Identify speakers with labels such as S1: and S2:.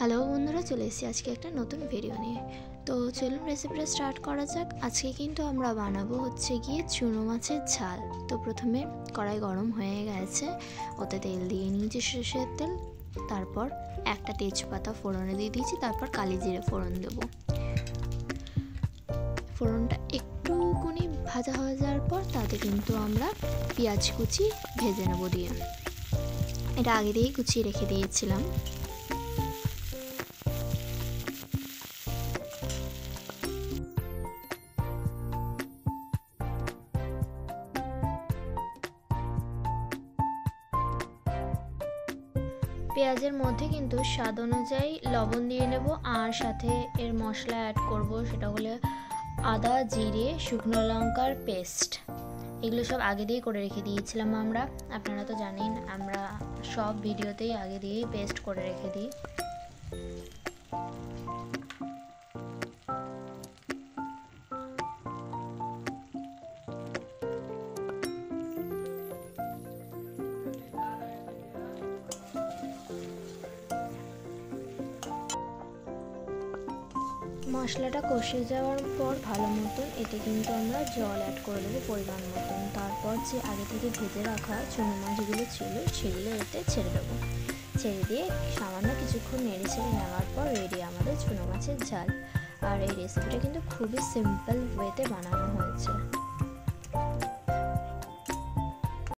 S1: Hello বন্ধুরা, চলে এসেছি আজকে একটা নতুন ভিডিও নিয়ে। তো চলুন রেসিপিটা স্টার্ট করা যাক। আজকে কিন্তু আমরা বানাবো হচ্ছে গিয়ে চুনো মাছের ঝাল। তো প্রথমে কড়াই গরম হয়ে গেছে, ওতে তেল দিয়ে নিয়েছি, সরষের তেল। তারপর একটা তেজপাতা ফোড়নে দিয়ে দিয়েছি, তারপর কালি জিরে ফোড়ন দেবো। ফোড়নটা একটুকুনি ভাজা হয়ে যাওয়ার পর তাতে কিন্তু আমরা পেঁয়াজ কুচি ভেজে নেবো দিয়ে। এটা আগে দিয়েই কুচিয়ে রেখে দিয়েছিলাম। পেঁয়াজের মধ্যে কিন্তু স্বাদ অনুযায়ী লবণ দিয়ে নেব, আর সাথে এর মশলা অ্যাড করব, সেটা হলো আদা, জিরে, শুকনো লঙ্কার পেস্ট। এগুলো সব আগে দিয়ে করে রেখে দিয়েছিলাম আমরা। আপনারা তো জানেন আমরা সব ভিডিওতেই আগে দিয়েই পেস্ট করে রেখে দিই। মশলাটা কষে যাওয়ার পর ভালো মতন এতে কিন্তু আমরা জল অ্যাড করে দেবো পরিমাণ মতন। তারপর যে আগে থেকে ভেজে রাখা চুনো মাছগুলো ছিল সেগুলো এতে ছেড়ে দেবো। ছেড়ে দিয়ে সামান্য কিছুক্ষণ নেড়ে ছেড়ে নেওয়ার পর রেডি আমাদের চুনো মাছের ঝাল। আর এই রেসিপিটা কিন্তু খুবই সিম্পল ওয়েতে বানানো হয়েছে।